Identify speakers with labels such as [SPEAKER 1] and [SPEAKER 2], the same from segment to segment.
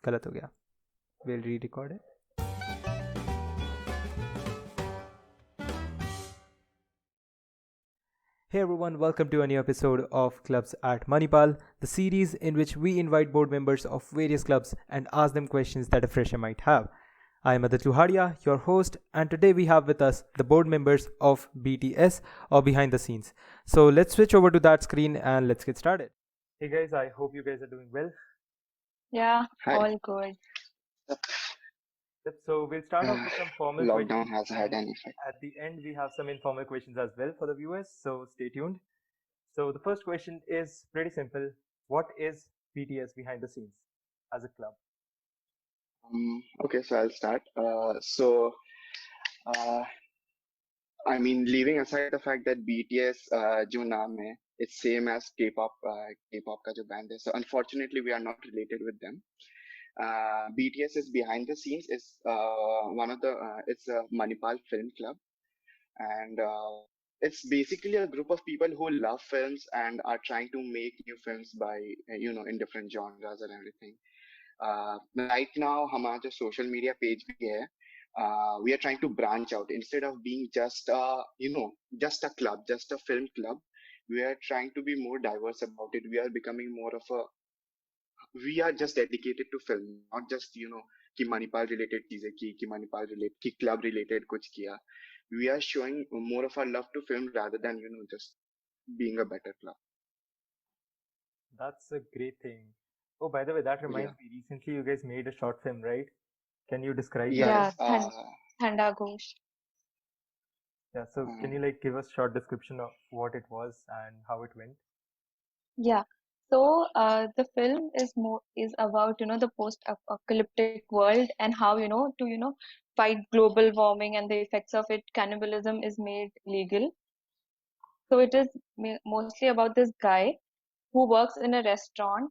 [SPEAKER 1] गलत हो गया. We'll re-record it. Hey everyone, welcome to a new episode of Clubs at Manipal, the series in which we invite board members of various clubs and ask them questions that a fresher might have. I am Adat Luhadia, your host, and today we have with us the board members of BTS or Behind the Scenes. So let's switch over to that screen and let's get started. Hey guys, I hope you guys are doing well.
[SPEAKER 2] Yeah,
[SPEAKER 3] Hi.
[SPEAKER 2] all good.
[SPEAKER 1] So we'll start off with some formal
[SPEAKER 3] Lockdown
[SPEAKER 1] questions,
[SPEAKER 3] has had
[SPEAKER 1] and
[SPEAKER 3] an effect.
[SPEAKER 1] at the end we have some informal questions as well for the viewers. So stay tuned. So the first question is pretty simple. What is BTS Behind the Scenes as a club?
[SPEAKER 3] Okay, so I'll start. Uh, I mean, leaving aside the fact that BTS जो नाम है, it's same as K-pop. K-pop का जो band है. So unfortunately, we are not related with them. BTS is behind the scenes. Is one of the. It's a Manipal Film Club, and it's basically a group of people who love films and are trying to make new films by in different genres and everything. Right now हमारा जो social media page भी है, we are trying to branch out instead of being just just a club, just a film club. We are trying to be more diverse about it. We are becoming more of a. We are just dedicated to film, not just कि Manipal related चीजें कि Manipal related कि club related कुछ किया. We are showing more of our love to film rather than just being a better club.
[SPEAKER 1] That's a great thing. Oh, by the way, that reminds
[SPEAKER 3] Yeah.
[SPEAKER 1] me, recently you guys made a short film, right? Can you describe
[SPEAKER 3] Yes.
[SPEAKER 1] that?
[SPEAKER 2] Yeah, Thanda Ghosh.
[SPEAKER 1] Yeah, so can you like give us short description of what it was and how it went?
[SPEAKER 2] Yeah. So the film is about the post-apocalyptic world and how to fight global warming and the effects of it. Cannibalism is made legal. So it is mostly about this guy who works in a restaurant,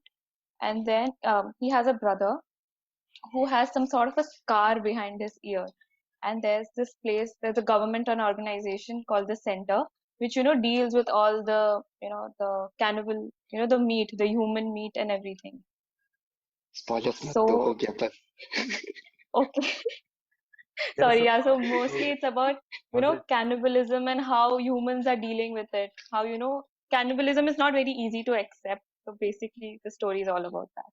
[SPEAKER 2] and then he has a brother who has some sort of a scar behind his ear. And there's a government and organization called the Center, which deals with all the the cannibal, the meat, the human meat and everything.
[SPEAKER 3] Spoilers मत दो,
[SPEAKER 2] So
[SPEAKER 3] हो गया बस.
[SPEAKER 2] okay,
[SPEAKER 1] Yeah,
[SPEAKER 2] sorry,
[SPEAKER 1] so
[SPEAKER 2] yeah. So mostly it's about
[SPEAKER 1] was it
[SPEAKER 2] cannibalism and how humans are dealing with it. How cannibalism is not very easy to accept. So basically, the story is all about that.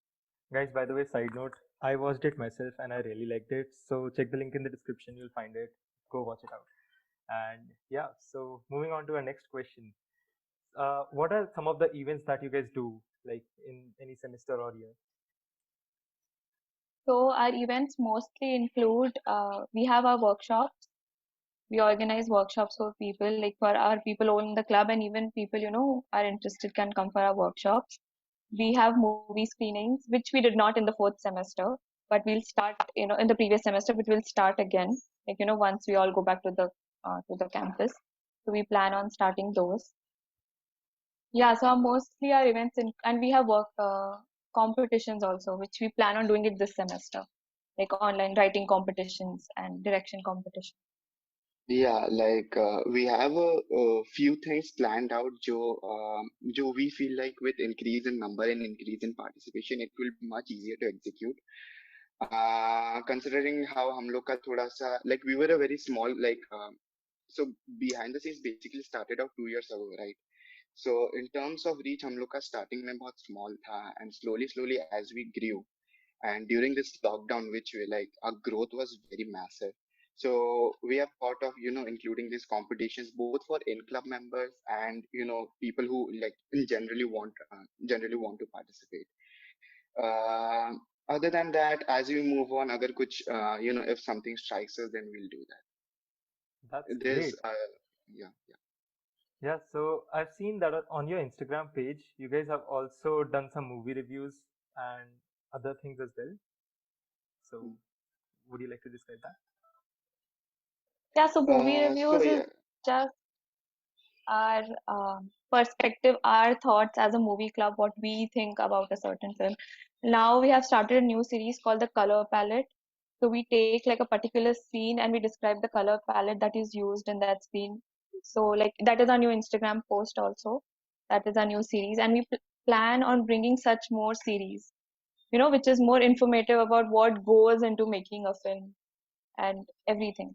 [SPEAKER 1] guys, by the way, side note, I watched it myself and I really liked it. So check the link in the description, you'll find it. Go watch it out. And yeah, so moving on to our next question. What are some of the events that you guys do, like in any semester or year?
[SPEAKER 2] So our events mostly include we have our workshops. We organize workshops for people, like for our people who in the club, and even people are interested can come for our workshops. We have movie screenings, which we did not in the fourth semester, but we'll start in the previous semester, but we'll start again, like once we all go back to the campus. So we plan on starting those. Yeah, so mostly our events and we have work competitions also, which we plan on doing it this semester, like online writing competitions and direction competitions.
[SPEAKER 3] Yeah, like we have a few things planned out, जो we feel like with increase in number and increase in participation, it will be much easier to execute. Considering how हम लोग का थोड़ा सा like we were a very small so behind the scenes basically started out 2 years ago, right? So in terms of reach, हम लोग का starting में बहुत small था, and slowly as we grew, and during this lockdown, which we like, our growth was very massive. So we have thought of including these competitions both for in club members and people who like generally want to participate. uh, Other than that, as we move on, agar kuch if something strikes us, then we'll do that.
[SPEAKER 1] That's
[SPEAKER 3] There's
[SPEAKER 1] great.
[SPEAKER 3] yeah.
[SPEAKER 1] Yeah, so I've seen that on your Instagram page, you guys have also done some movie reviews and other things as well. So would you like to describe that?
[SPEAKER 2] Yeah, so movie
[SPEAKER 3] So
[SPEAKER 2] reviews is
[SPEAKER 3] yeah.
[SPEAKER 2] just our perspective, our thoughts as a movie club, what we think about a certain film. Now we have started a new series called the Color Palette. So we take like a particular scene and we describe the color palette that is used in that scene. So like that is our new Instagram post also. That is our new series, and we plan on bringing such more series. which is more informative about what goes into making a film and everything.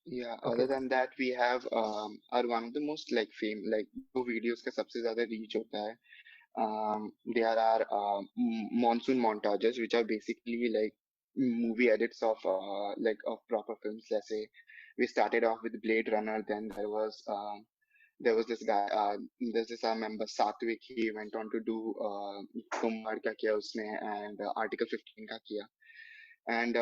[SPEAKER 3] Yeah,
[SPEAKER 1] Okay.
[SPEAKER 3] other than that, we have are one of the most like like जो videos का सबसे ज़्यादा reach होता है. There are monsoon montages, which are basically like movie edits of of proper films. Let's say we started off with Blade Runner, then there was this guy, there's this I remember Satvik. He went on to do Tumhad का किया उसने and Article 15 का किया. And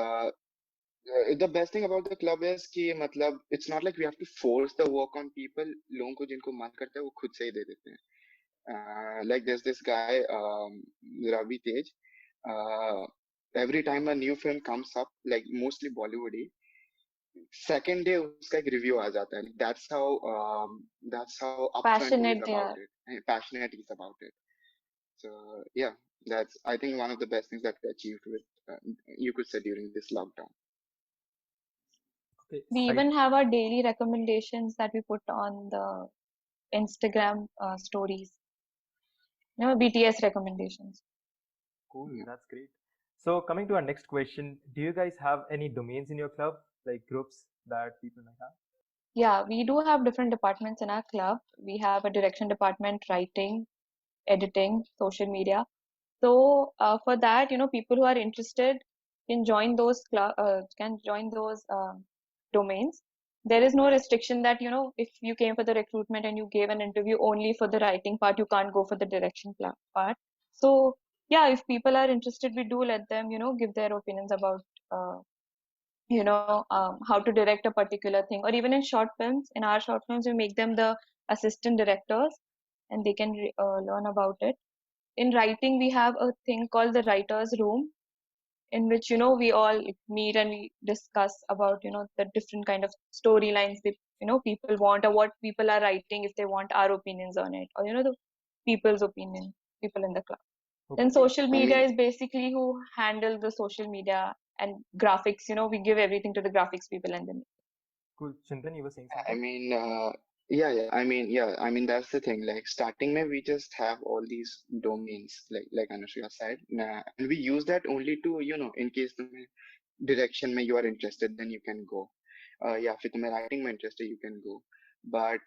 [SPEAKER 3] the best thing about the club is कि मतलब it's not like we have to force the work on people. लोगों को जिनको मन करता है वो खुद से ही दे देते हैं. Like there's this guy, Ravi Tej. Uh, every time a new film comes up, like mostly Bollywood, second day उसका एक review आ जाता है. That's how upfront he is
[SPEAKER 2] Passionate,
[SPEAKER 3] about
[SPEAKER 2] yeah.
[SPEAKER 3] it, and passionate he is about it. So yeah, that's I think one of the best things that we achieved with, you could say, during this lockdown.
[SPEAKER 1] Okay.
[SPEAKER 2] We even have our daily recommendations that we put on the Instagram stories. BTS recommendations.
[SPEAKER 1] Cool.
[SPEAKER 3] Yeah.
[SPEAKER 1] That's great. So coming to our next question, do you guys have any domains in your club, like groups that people might have?
[SPEAKER 2] Yeah, we do have different departments in our club. We have a direction department, writing, editing, social media. So for that, people who are interested can join those domains. There is no restriction that if you came for the recruitment and you gave an interview only for the writing part, you can't go for the direction part. So yeah, if people are interested, we do let them give their opinions about uh, how to direct a particular thing. Or even in short films, in our short films, we make them the assistant directors, and they can learn about it. In writing, we have a thing called the writers room, in which we all meet and we discuss about the different kind of storylines that people want, or what people are writing, if they want our opinions on it, or the people's opinion, people in the club. Then
[SPEAKER 1] Okay.
[SPEAKER 2] social
[SPEAKER 3] I
[SPEAKER 2] media
[SPEAKER 3] mean,
[SPEAKER 2] is basically who handle the social media and graphics. We give everything to the graphics people, and then
[SPEAKER 1] Cool. Chintan, you were saying
[SPEAKER 3] I
[SPEAKER 1] something?
[SPEAKER 3] mean, yeah. I mean, that's the thing. Like starting में we just have all these domains, like Anushka said, and we use that only to, in case तुम्हें direction में you are interested, then you can go. या फिर तुम्हें writing में interested, you can go. But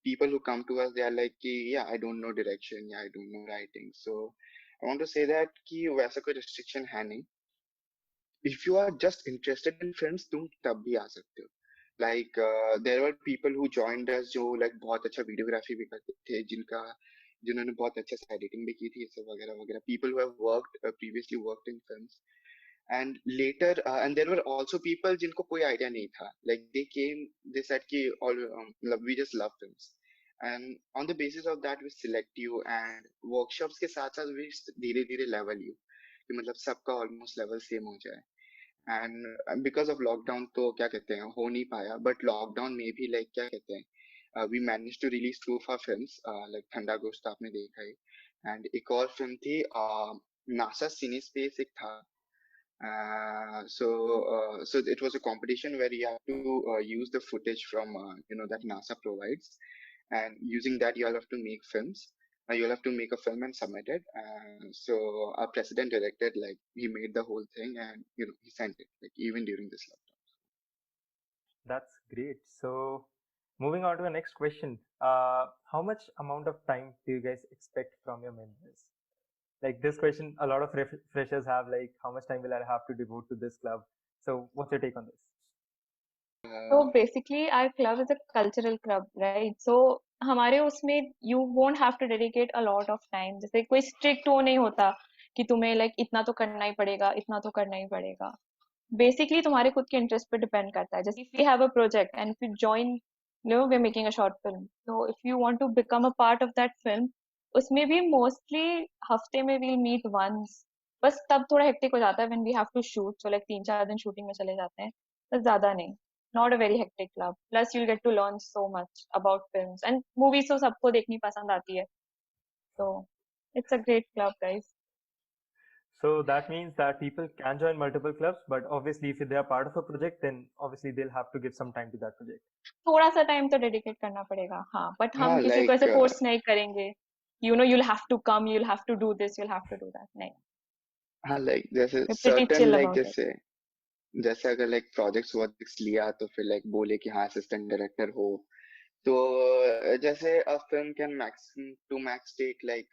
[SPEAKER 3] people who come to us, they are like कि yeah, I don't know direction, yeah, I don't know writing. So I want to say that कि वैसा कोई restriction है नहीं. If you are just interested in films, तुम तब भी आ सकते हो. Like there were people who joined us जो like बहुत अच्छा videography भी करते थे, जिन्होंने बहुत अच्छे से editing भी की थी, सब वगैरह वगैरह. People who have previously worked in films, and later and there were also people जिनको कोई idea नहीं था. Like they came, they said कि all we just love films, and on the basis of that we select you, and workshops के साथ साथ we धीरे धीरे level you, कि मतलब सबका almost level same हो जाए. And because of lockdown तो क्या कहते हैं हो नहीं पाया, but lockdown में भी like क्या कहते हैं we managed to release 2 of our films, like ठंडा गोश्त आपने देखा ही, and एक और film थी NASA Cine Space एक था. So it was a competition where you have to use the footage from that NASA provides, and using that you'll have to make films. You'll have to make a film and submit it. So our president directed, like he made the whole thing, and he sent it, like even during this lockdown.
[SPEAKER 1] That's great. So moving on to the next question. How much amount of time do you guys expect from your members? Like this question, a lot of freshers have, like, how much time will I have to devote to this club? So what's your take on this?
[SPEAKER 2] so basically our club is a cultural club, right? So हमारे उसमें you won't have to dedicate a lot of time. जैसे कोई strict वो नहीं होता कि तुम्हें like इतना तो करना ही पड़ेगा, इतना तो करना ही पड़ेगा. Basically तुम्हारे खुद के interest पे depend करता है. जैसे if we have a project and if you join, we're making a short film. So if you want to become a part of that film, उसमें भी mostly हफ्ते में we'll meet once. बस तब थोड़ा hectic हो जाता है when we have to shoot. So like 3-4 दिन shooting में चले जाते हैं. बस ज़्यादा नहीं. Not a very hectic club. Plus you'll get to learn so much about films and movies. तो सबको देखनी पसंद आती है. So it's a great club, guys.
[SPEAKER 1] So that means that people can join multiple clubs, but obviously if they are part of a project, then obviously they'll have to give some time to that project.
[SPEAKER 2] थोड़ा सा time तो dedicate करना पड़ेगा, हाँ, but हम
[SPEAKER 3] हाँ,
[SPEAKER 2] किसी को
[SPEAKER 3] like
[SPEAKER 2] ऐसे फोर्स नहीं करेंगे you'll have to come, you'll have to do this, you'll have to do that. नहीं,
[SPEAKER 3] हाँ, like जैसे
[SPEAKER 2] we're pretty
[SPEAKER 3] certain
[SPEAKER 2] chill
[SPEAKER 3] like
[SPEAKER 2] about it.
[SPEAKER 3] जैसे अगर लाइक प्रोजेक्ट्स वॉजेक्ट्स लिया तो फिर लाइक बोले कि हाँ असिस्टेंट डायरेक्टर हो, तो जैसे a film can maximum to max take like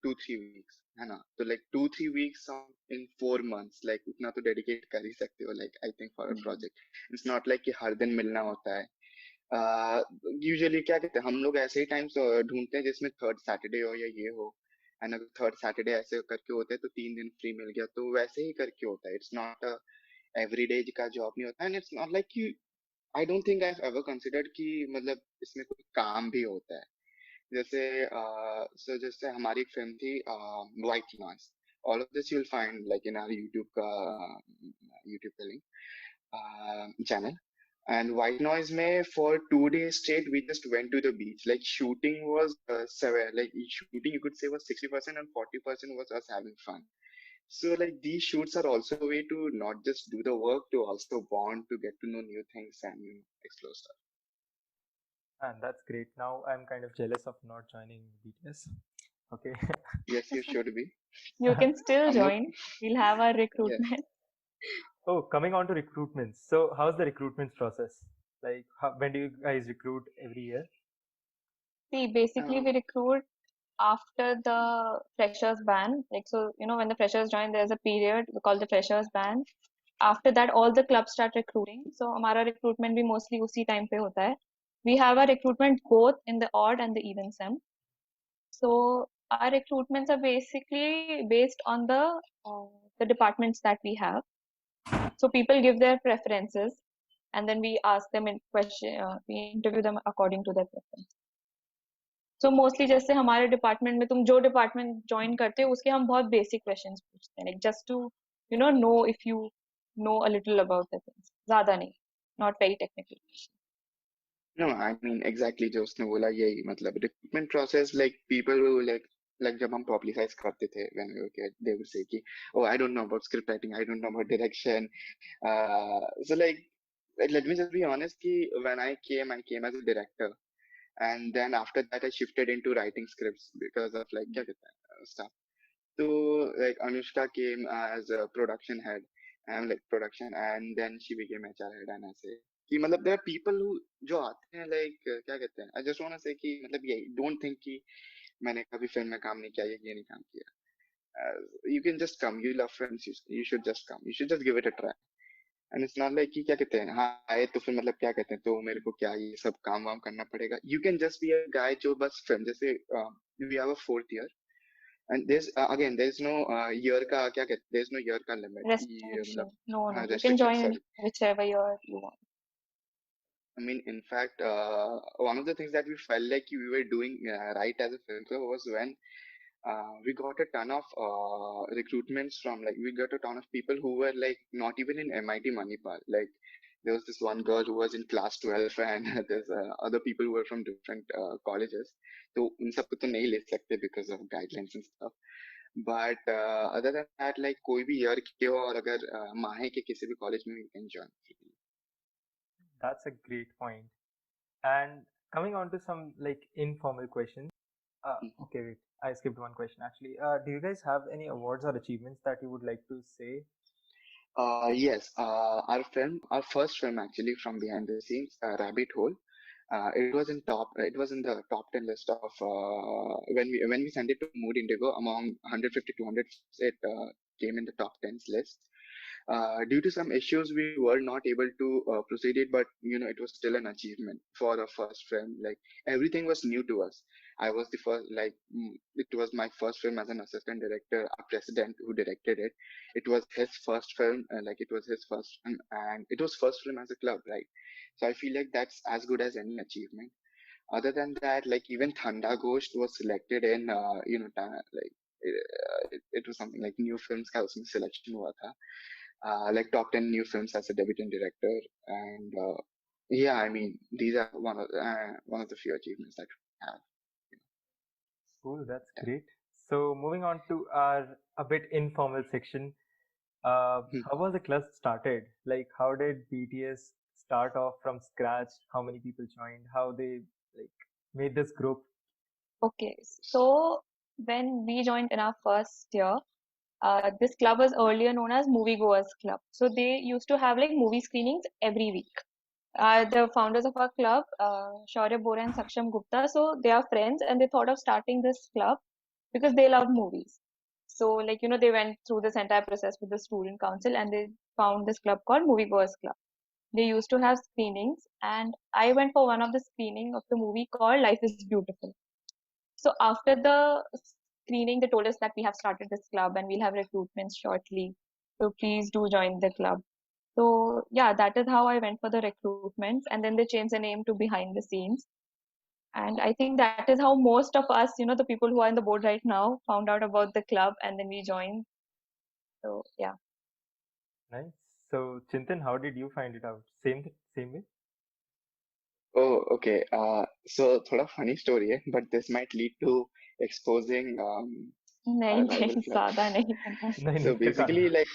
[SPEAKER 3] 2-3 weeks, है ना? तो like 2-3 weeks in 4 months, like उतना तो डेडिकेट कर ही सकते हो like I think for a project. It's not like कि हर दिन मिलना होता है. यूजुअली क्या कहते हैं हम लोग ऐसे ही टाइम्स ढूंढते हैं जिसमें थर्ड सैटरडे हो या ये हो. एंड अगर थर्ड सैटरडे ऐसे करके होते हैं तो 3 दिन फ्री मिल गया, तो वैसे ही करके होता है. इट्स नॉट एवरीडे का जॉब नहीं होता. एंड इट्स नॉट लाइक कि I don't think I have ever considered कि मतलब इसमें कोई काम भी होता है. जैसे जैसे हमारी एक फिल्म थी white noise. All of this you will find like in our YouTube का link channel. And White Noise में for 2 days straight we just went to the beach. Like shooting was severe. Like shooting you could say was 60% and 40% was us having fun. So like these shoots are also a way to not just do the work, to also bond, to get to know new things and explore stuff.
[SPEAKER 1] And that's great. Now I'm kind of jealous of not joining BTS. Okay.
[SPEAKER 3] Yes, you should be.
[SPEAKER 2] You can still
[SPEAKER 3] हम लोग
[SPEAKER 2] join. We'll have our
[SPEAKER 3] yes.
[SPEAKER 2] recruitment.
[SPEAKER 1] Oh, coming on to recruitments. So how's the recruitment process? Like, when do you guys recruit every year?
[SPEAKER 2] See, basically we recruit after the freshers ban. Like, so, when the freshers join, there's a period we call the freshers ban. After that, all the clubs start recruiting. So, हमारा recruitment भी mostly उसी time पे होता है. We have our recruitment both in the odd and the even sem. So, our recruitments are basically based on the departments that we have. So, people give their preferences, and then we ask them in question. We interview them according to their preference. So mostly जैसे हमारे department में तुम जो department join करते हो उसके हम बहुत बेसिक क्वेश्चंस पूछते हैं, like just to know if you know a little about the things, ज्यादा नहीं, not very technical.
[SPEAKER 3] No, I mean exactly जो उसने बोला यही. मतलब recruitment process, like people who like जब हम publicize करते थे when we were kids, they would say कि oh I don't know about script writing, I don't know about direction. So like let me just be honest कि when I came as a director, and then after that I shifted into writing scripts because of like क्या कहते हैं stuff. So like Anushka came as a production head and like production, and then she became HR head. And ऐसे कि मतलब there are people who जो आते हैं like क्या कहते हैं, I just want to say कि मतलब यही don't think कि मैंने कभी फिल्म में काम नहीं किया या ये नहीं काम किया. You can just come, you love films, you should just come, you should just give it a try. And it's not like कि क्या कहते हैं हाँ आए तो फिर मतलब क्या कहते हैं तो मेरे को क्या ये सब काम वाम करना पड़ेगा. You can just be a guy जो बस फिल्म जैसे we have a 4th year. And again there's no year का क्या कहते, there's no year का limit कि
[SPEAKER 2] Restriction,
[SPEAKER 3] मतलब
[SPEAKER 2] no,
[SPEAKER 3] हाँ
[SPEAKER 2] you can
[SPEAKER 3] restriction,
[SPEAKER 2] join in
[SPEAKER 3] sorry.
[SPEAKER 2] whichever year you want.
[SPEAKER 3] I mean, in fact, one of the things that we felt like we were doing right as a film club was when we got a ton of recruitments from like we got a ton of people who were like not even in MIT Manipal. Like there was this one girl who was in class 12, and there's other people who were from different colleges. So उन सबको तो नहीं ले सकते because of guidelines and stuff. But other than that, like कोई भी year के हो और अगर माहे के किसी भी college में you can join.
[SPEAKER 1] That's a great point. And coming on to some like informal questions. Okay, wait. I skipped one question actually. Do you guys have any awards or achievements that you would like to say?
[SPEAKER 3] Yes, our first film actually from behind the scenes, Rabbit Hole. It was in the top 10 list of when we sent it to Mood Indigo among 150 200. It came in the top 10 list. Due to some issues, we were not able to proceed it, but it was still an achievement for the first film. Like everything was new to us. I was the first, it was my first film as an assistant director, a president who directed it. It was his first film, it was his first film, and it was first film as a club, right? So I feel like that's as good as any achievement. Other than that, like even Thanda Ghost was selected in, it was something like new films का उसमें selection हुआ था. Like top 10 new films as a debutant director. And yeah, I mean, these are one of the few achievements that we have.
[SPEAKER 1] Cool, that's
[SPEAKER 3] Yeah.
[SPEAKER 1] great. So moving on to our a bit informal section. How was the club started? Like, how did BTS start off from scratch? How many people joined? How they like made this group?
[SPEAKER 2] Okay, so when we joined in our first year, this club was earlier known as Moviegoers Club. So they used to have like movie screenings every week. The founders of our club, Shaurya Bora and Saksham Gupta, so they are friends and they thought of starting this club because they love movies. So like, you know, they went through this entire process with the student council and they found this club called Moviegoers Club. They used to have screenings and I went for one of the screening of the movie called Life is Beautiful. So after the screening, they told us that we have started this club and we'll have recruitments shortly. So please do join the club. So yeah, that is how I went for the recruitments, and then they changed the name to Behind the Scenes. And I think that is how most of us, you know, the people who are in the board right now, found out about the club, and then we joined. So yeah.
[SPEAKER 1] Nice. So, Chintan, how did you find it out? Same way?
[SPEAKER 3] Oh, okay. So थोड़ा funny story है, but this might lead to exposing
[SPEAKER 2] नहीं
[SPEAKER 3] our rival
[SPEAKER 2] नहीं
[SPEAKER 3] club.
[SPEAKER 2] ज्यादा नहीं करना
[SPEAKER 1] नहीं
[SPEAKER 3] So
[SPEAKER 1] नहीं फिर
[SPEAKER 3] basically,
[SPEAKER 1] कहा
[SPEAKER 3] like,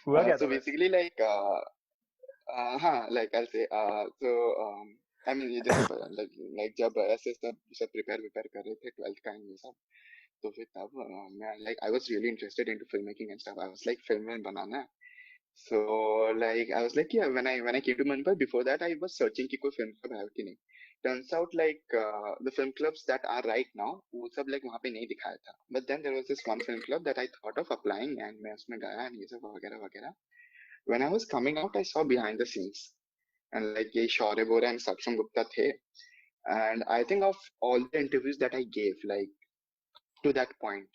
[SPEAKER 1] हुआ क्या
[SPEAKER 3] so
[SPEAKER 1] था वैसे?
[SPEAKER 3] basically, like, हाँ, like I'll say, so I mean, ये जैसे like जब ऐसे सब prepare कर रहे थे 12th का ये सब, तो फिर तब मैं like I was really interested into filmmaking and stuff. I was like film में बनाना है. So like I was like, yeah, when I came to Manipal, before that I was searching कि कोई film club है कि नहीं. Turns out like the film clubs that are right now वो सब like वहाँ पे नहीं दिखाया था. But then there was this one film club that I thought of applying and मैं उसमें गया and ये सब वगैरह वगैरह. When I was coming out, I saw behind the scenes and like ये Shaurya Bora and Saksham Gupta थे. And I think of all the interviews that I gave, like to that point,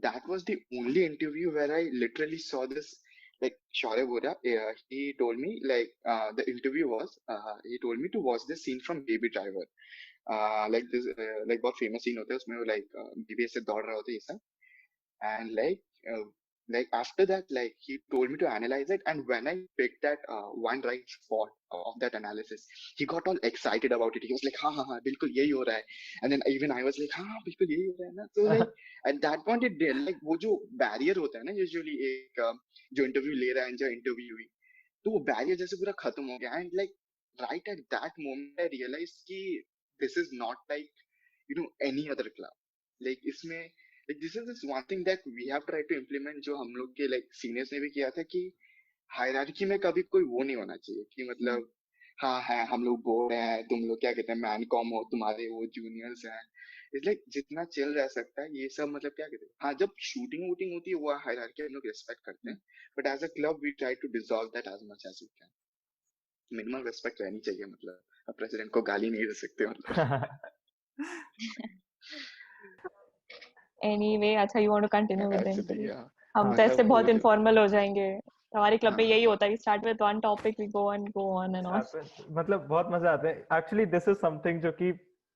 [SPEAKER 3] that was the only interview where I literally saw this. Like Shaurya Bora, he told me like the interview was he told me to watch this scene from Baby Driver. Like this like बहुत famous scene होता है उसमें वो like baby ऐसे दौड़ रहा होता है ये सब. And like after that, like he told me to analyze it, and when I picked that one right spot of that analysis, he got all excited about it. He was like, हाँ बिल्कुल यही हो रहा है. And then even I was like, हाँ बिल्कुल यही हो रहा है ना. So like at that point it did, like वो जो barrier होता है ना usually एक जो interview ले रहा है जो interviewee, तो वो barrier जैसे पूरा खत्म हो गया. And like right at that moment I realized कि this is not like any other club. Like इसमें like this is this one thing that we have tried to implement, जो हम लोग के like seniors ने भी किया था कि हायरार्की में कभी कोई वो नहीं होना चाहिए कि मतलब हाँ है हम लोग बोर्ड हैं, तुम लोग क्या कहते हैं मैन कॉम हो, तुम्हारे वो जूनियर्स हैं. इट्स लाइक जितना चिल रह सकता है ये सब, मतलब क्या कहते हैं, हाँ जब शूटिंग वूटिंग होती है वो हायरार्की हम लोग रिस्पेक्ट करते हैं, but as a club we try to dissolve that as much as we can. Minimum respect रहनी चाहिए, मतलब प्रेसिडेंट को गाली नहीं दे सकते मतलब.
[SPEAKER 2] Anyway, अच्छा, you want to continue with the
[SPEAKER 3] ऐसे भी
[SPEAKER 2] interview?
[SPEAKER 3] हाँ,
[SPEAKER 2] हम
[SPEAKER 1] हाँ
[SPEAKER 2] तो ऐसे
[SPEAKER 3] मतलब
[SPEAKER 2] बहुत
[SPEAKER 3] वो जो
[SPEAKER 2] informal हो जाएंगे. हमारे क्लब में
[SPEAKER 3] हाँ
[SPEAKER 2] यही होता है, we start with one topic, we go on and on.
[SPEAKER 1] मतलब बहुत मजा आता है एक्चुअली दिस इज समथिंग जो कि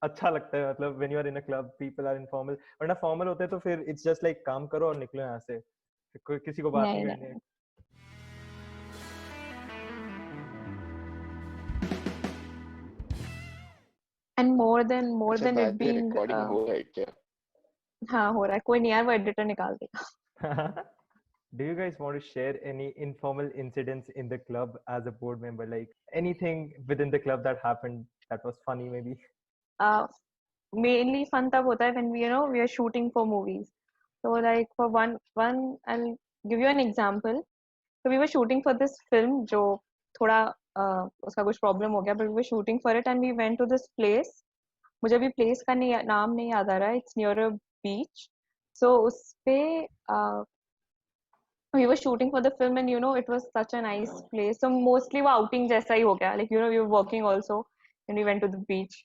[SPEAKER 1] अच्छा लगता है मतलब when you are in a club people are informal वरना फॉर्मल होते हैं तो फिर इट्स जस्ट लाइक काम करो और निकलो यहाँ से फिर कोई किसी को बात
[SPEAKER 2] नहीं
[SPEAKER 1] नहीं
[SPEAKER 2] नहीं.
[SPEAKER 1] करनी है.
[SPEAKER 2] And more
[SPEAKER 3] अच्छा
[SPEAKER 2] than it
[SPEAKER 3] बात ये
[SPEAKER 2] being
[SPEAKER 3] रिकॉर्डिंग हो रहा है क्या?
[SPEAKER 2] हाँ हो रहा है, कोई नहीं यार, वो एडिटर निकाल देगा.
[SPEAKER 1] Do you guys want to share any informal incidents in the club as a board member, like anything within the club that happened that was funny maybe?
[SPEAKER 2] Mainly fun तब होता है when we are shooting for movies. So like for one I'll give you an example. So we were shooting for this film जो थोड़ा उसका कुछ problem हो गया, but we were shooting for it and we went to this place. मुझे अभी place का नाम नहीं याद आ रहा है. इट्स नियर अ बीच. सो उस पे we were shooting for the film and it was such a nice place. So mostly वो outing जैसा ही हो गया. Like we were working also and we went to the beach.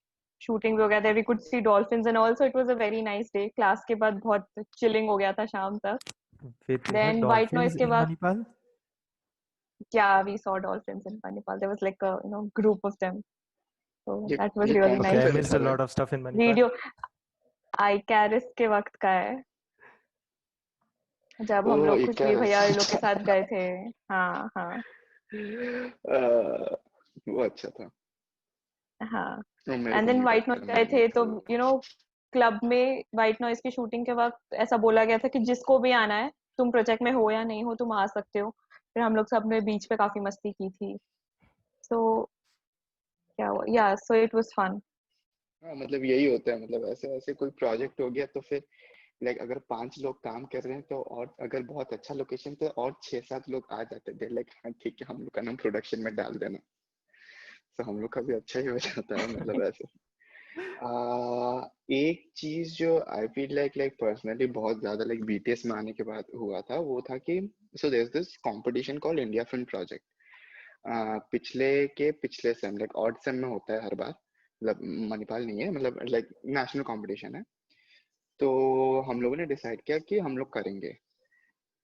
[SPEAKER 2] Shooting भी हो गया. There we could see dolphins and also it was a very nice day. Class के बाद बहुत chilling हो गया था शाम तक.
[SPEAKER 1] Wait, they have
[SPEAKER 2] Then white noise
[SPEAKER 1] dolphins
[SPEAKER 2] के
[SPEAKER 1] in
[SPEAKER 2] बाद
[SPEAKER 1] Manipal?
[SPEAKER 2] yeah, we saw dolphins in Manipal. There was like a group of them. So
[SPEAKER 3] ये
[SPEAKER 2] that was
[SPEAKER 3] ये
[SPEAKER 2] really
[SPEAKER 3] कौन सा
[SPEAKER 1] Okay, I
[SPEAKER 2] nice.
[SPEAKER 3] film
[SPEAKER 1] missed
[SPEAKER 3] था
[SPEAKER 1] a
[SPEAKER 3] भाई?
[SPEAKER 1] lot of stuff in Manipal.
[SPEAKER 2] Video iCaris के वक्त का है, जब हम
[SPEAKER 3] ओ
[SPEAKER 2] लोग
[SPEAKER 3] ये क्या
[SPEAKER 2] खुशबू भैया लोग के
[SPEAKER 3] अच्छा
[SPEAKER 2] साथ गए थे. हाँ हाँ
[SPEAKER 3] वो अच्छा था.
[SPEAKER 2] हाँ.
[SPEAKER 3] वो मेरे
[SPEAKER 2] एंड
[SPEAKER 3] को
[SPEAKER 2] देन
[SPEAKER 3] नहीं
[SPEAKER 2] व्हाइट
[SPEAKER 3] पता,
[SPEAKER 2] नॉइज गए
[SPEAKER 3] मैं
[SPEAKER 2] थे, तो
[SPEAKER 3] मतलब
[SPEAKER 2] क्लब में व्हाइट नॉइज की शूटिंग के वक्त ऐसा बोला गया था कि जिसको भी आना है, तुम प्रोजेक्ट में हो या नहीं हो, तुम आ सकते हो. फिर हम लोग सब ने बीच पे काफी मस्ती की थी. सो क्या हुआ, या सो इट वाज फन.
[SPEAKER 3] हाँ मतलब यही होता है, मतलब ऐसे ऐसे कोई प्रोजेक्ट हो गया तो फिर लाइक अगर 5 लोग काम कर रहे हैं तो, और अगर बहुत अच्छा लोकेशन तो और 6-7 लोग आ जाते हैं, लाइक हाँ ठीक है हम लोग का नाम प्रोडक्शन में डाल देना, तो हम लोग का भी अच्छा ही हो जाता है मतलब ऐसे। एक चीज जो आई फील लाइक पर्सनली बहुत ज्यादा लाइक बीटीएस में आने के बाद हुआ था वो था कि so there is this competition called India film project. पिछले सेम लाइक ऑड सेम में होता है हर बार, मतलब मणिपाल नहीं है, मतलब लाइक नेशनल कंपटीशन है। तो हम लोगों ने डिसाइड किया कि हम लोग करेंगे।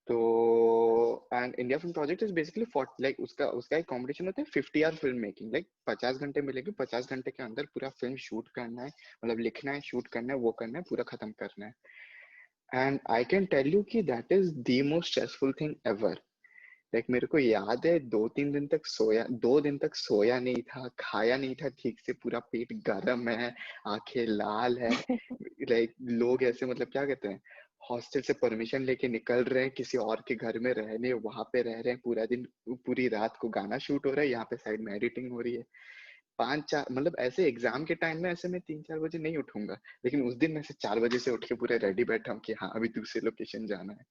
[SPEAKER 3] तो and India film project is basically like उसका उसका एक कंपटीशन होता है 50 आवर फिल्म मेकिंग, लाइक 50 घंटे मिलेंगे, 50 घंटे के अंदर पूरा फिल्म शूट करना है, मतलब लिखना है, शूट करना है, वो करना है, पूरा खत्म करना है। And I can tell you कि that is the most stressful thing ever. Like मेरे को याद है 2 दिन तक सोया नहीं था, खाया नहीं था ठीक से, पूरा पेट गरम है, आंखें लाल है। लाइक लोग ऐसे मतलब क्या कहते हैं, हॉस्टल से परमिशन लेके निकल रहे हैं किसी और के घर में रहने, वहां पे रह रहे हैं पूरा दिन, पूरी रात को गाना शूट हो रहा है, यहाँ पे साइड में एडिटिंग हो रही है। 5-4 मतलब ऐसे एग्जाम के टाइम में ऐसे मैं 3-4 बजे नहीं उठूंगा, लेकिन उस दिन मैं से 4 बजे से उठ के पूरे रेडी बैठा हूँ कि हाँ अभी दूसरे लोकेशन जाना है।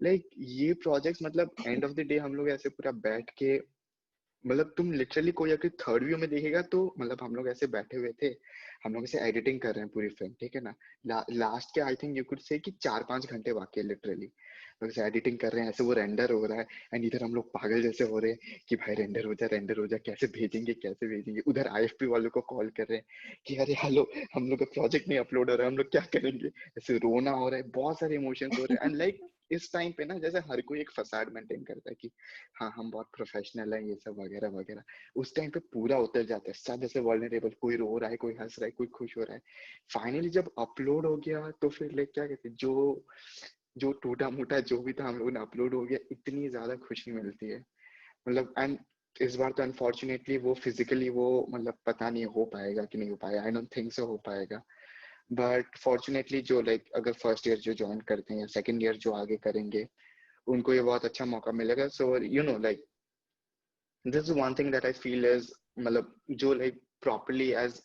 [SPEAKER 3] लाइक ये प्रोजेक्ट मतलब एंड ऑफ द डे हम लोग ऐसे पूरा बैठ के, मतलब तुम लिटरली कोई अगर थर्ड व्यू में देखेगा तो मतलब हम लोग ऐसे बैठे हुए थे, हम लोग ऐसे एडिटिंग कर रहे हैं पूरी फिल्म, ठीक है ना। लास्ट के I think you could say कि 4-5 घंटे बाकी है लिटरली, लोग ऐसे एडिटिंग कर रहे हैं, ऐसे वो रेंडर हो रहा है, एंड इधर हम लोग पागल जैसे हो रहे हैं कि भाई रेंडर हो जा, कैसे भेजेंगे। उधर आईएफपी वालों को कॉल कर रहे हैं कि अरे हेलो हम लोग का प्रोजेक्ट नहीं अपलोड हो रहा है, हम लोग क्या करेंगे। ऐसे रोना हो रहा है, बहुत सारे इमोशंस हो रहे हैं, एंड लाइक इस टाइम पे ना जैसे हर कोई एक फसाड मेंटेन करता है कि हाँ हम बहुत प्रोफेशनल हैं ये सब वगैरह वगैरह, उस टाइम पे पूरा उतर जाता है सब ऐसे वल्नरेबल, कोई रो रहा है, कोई हंस रहा है, कोई खुश हो रहा है। फाइनली जब अपलोड हो गया तो फिर लाइक क्या कहते हैं, जो जो टूटा मोटा जो भी था हम लोगों ने अपलोड हो गया, इतनी ज्यादा खुशी मिलती है मतलब। एंड इस बार तो अनफॉर्चुनेटली वो फिजिकली वो मतलब पता नहीं हो पाएगा कि नहीं हो पाएगा, आई डोंट थिंक सो हो पाएगा। बट फॉर्चुनेटली जो लाइक अगर फर्स्ट ईयर जो ज्वाइन करते हैं या सेकंड ईयर जो आगे करेंगे उनको ये बहुत अच्छा मौका मिलेगा। So you know like this is one thing that I feel is मतलब जो like properly as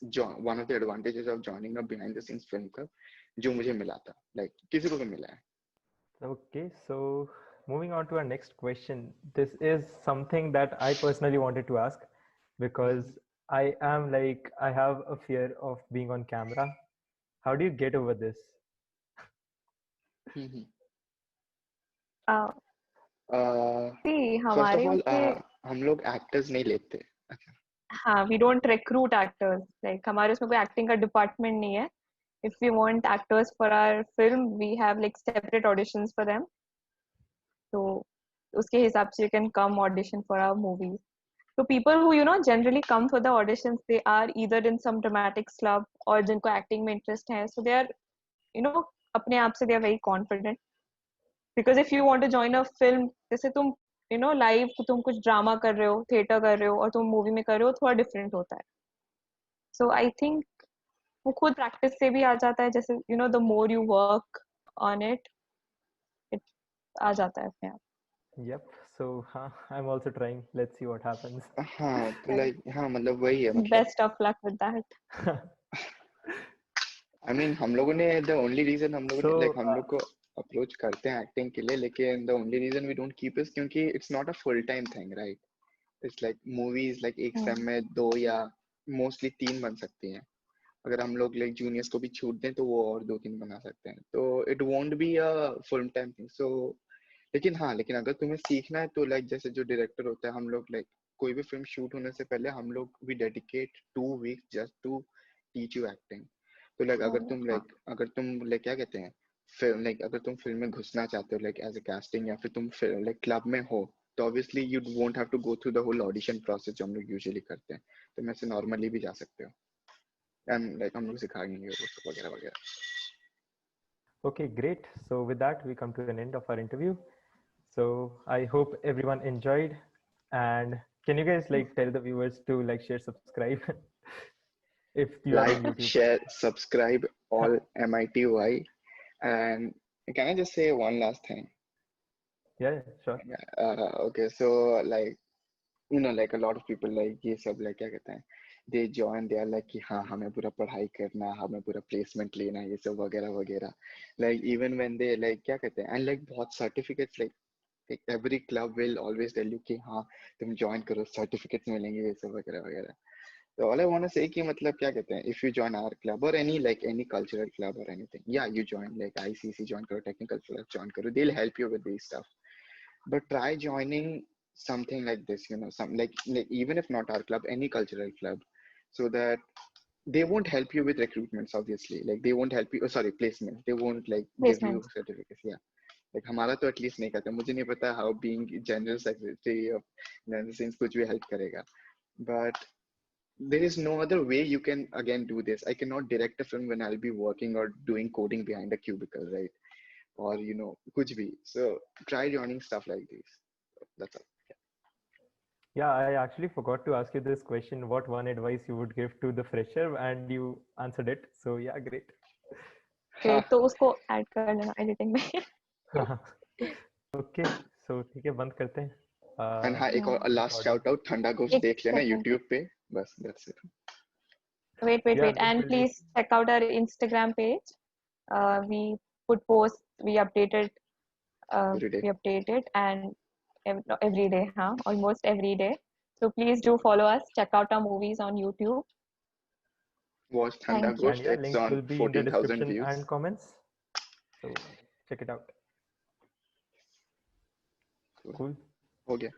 [SPEAKER 3] one of the advantages of joining a behind the scenes film club जो मुझे मिला था, like किसी को भी मिला है।
[SPEAKER 1] Okay, so moving on to our next question. This is something that I personally wanted to ask because I have a fear of being on camera. How do you get over this?
[SPEAKER 3] Hmm.
[SPEAKER 2] uh, see
[SPEAKER 3] first of
[SPEAKER 2] हमारे
[SPEAKER 3] all
[SPEAKER 2] उससे
[SPEAKER 3] हम लोग actors नहीं लेते। अच्छा।
[SPEAKER 2] हाँ we don't recruit actors, like हमारे उसमें कोई एक्टिंग का डिपार्टमेंट नहीं है. If we want actors for our film, we have like separate auditions for them. So उसके हिसाब से you can come audition for our movies. So people who generally come for the auditions, they are either in some dramatics club और जिनको acting में interest है. So they are अपने आप से they are very confident. Because if you want to join a film, जैसे तुम live तुम कुछ ड्रामा कर रहे हो, थिएटर कर रहे हो और तुम मूवी में कर रहे हो, थोड़ा डिफरेंट होता है. सो आई थिंक वो खुद प्रैक्टिस से भी आ जाता है, जैसे the more you work on it, it आ जाता है अपने आप.
[SPEAKER 1] Yep, so I'm also trying. Let's see what happens.
[SPEAKER 3] हाँ तो लाइक हाँ मतलब वही है मतलब
[SPEAKER 2] best of luck with that.
[SPEAKER 3] I mean हम लोगों ने द ओनली रीजन हम लोगों ने लाइक
[SPEAKER 1] So,
[SPEAKER 3] हम लोग को अप्रोच करते हैं एक्टिंग के लिए, लेकिन the only reason we don't keep is क्योंकि it's not a full time thing right. It's like movies like एक सेम में 2 या मोस्टली 3 बन सकती हैं। अगर हम लोग लाइक जूनियर्स को भी छूट दें तो वो और 2-3 बना सकते हैं, तो it won't be a full time thing. So लेकिन हाँ, लेकिन अगर तुम्हें सीखना है तो लाइक जैसे जो डायरेक्टर होता है, हम लोग लाइक कोई भी फिल्म शूट होने से पहले हम लोग we dedicate 2 weeks just to teach you acting. तो लाइक
[SPEAKER 2] हाँ.
[SPEAKER 3] अगर तुम लाइक क्या कहते हैं फिल्म, लाइक अगर तुम फिल्म में घुसना चाहते हो लाइक एज ए कास्टिंग, या फिर तुम लाइक क्लब में हो, तो obviously you won't have to go through the whole audition process जो हम लोग यूजुअली करते हैं। तो मैं से नॉर्मली भी जा सकते हो, एंड लाइक हम लोग सिखाएंगे वो सब वगैरह वगैरह।
[SPEAKER 1] okay, great. So with that, we come to an end of our interview. So I hope everyone enjoyed. And can you guys like tell the viewers to like, share, subscribe if you are on
[SPEAKER 3] Like,
[SPEAKER 1] YouTube?
[SPEAKER 3] share, subscribe, all MITY. And can I just say one last thing?
[SPEAKER 1] Yeah, sure.
[SPEAKER 3] Okay, so like like a lot of people like ये सब like क्या कहते हैं, they join, they are like कि हाँ हमें पूरा पढ़ाई करना, हमें पूरा placement लेना, ये सब वगैरह वगैरह. Like even when they like क्या कहते हैं, and like बहुत certificates like every club will always tell you कि हाँ तुम join करो, certificates मिलेंगे, ये सब वगैरह वगैरह. So all I want to say कि मतलब क्या कहते हैं, if you join our club or any like any cultural club or anything, yeah, you join like ICC join करो, technical club join करो, they'll help you with these stuff. But try joining something like this, some like even if not our club, any cultural club, so that they won't help you with recruitments, obviously. Like they won't help you, oh, sorry, placement. They won't like give you
[SPEAKER 2] Placements.
[SPEAKER 3] certificates. Yeah. Like हमारा तो at least नहीं करता. मुझे नहीं पता how being general secretary of since कुछ भी help करेगा. But there is no other way you can again do this. I cannot direct a film when I'll be working or doing coding behind a cubicle, right? Or कुछ भी. So try joining stuff like this. That's all.
[SPEAKER 1] Yeah, I actually forgot to ask you this question. What one advice you would give to the fresher, and you answered it. So yeah, great.
[SPEAKER 2] Okay, तो उसको add कर लेना editing में.
[SPEAKER 1] Okay, so ठीक है, बंद करते हैं.
[SPEAKER 3] And हाँ एक और last
[SPEAKER 1] recording.
[SPEAKER 3] shout out, ठंडा घोष
[SPEAKER 2] एक
[SPEAKER 3] देख लेना
[SPEAKER 2] second.
[SPEAKER 3] YouTube पे. बस that's it.
[SPEAKER 2] Wait,
[SPEAKER 1] Yeah,
[SPEAKER 2] and
[SPEAKER 1] we'll
[SPEAKER 2] please check out our Instagram page. We put posts, we update it,
[SPEAKER 3] Every day.
[SPEAKER 2] and every day, huh? Almost every day. So please do follow us. Check out our movies on YouTube.
[SPEAKER 3] Watch ठंडा
[SPEAKER 2] Thank you.
[SPEAKER 1] And
[SPEAKER 3] Ghosh.
[SPEAKER 1] yeah,
[SPEAKER 3] It's
[SPEAKER 1] links
[SPEAKER 3] on
[SPEAKER 1] will be in the
[SPEAKER 3] 14,000
[SPEAKER 1] description
[SPEAKER 3] views.
[SPEAKER 1] and comments. So check it out.
[SPEAKER 3] Cool.
[SPEAKER 1] Cool.
[SPEAKER 3] हो गया.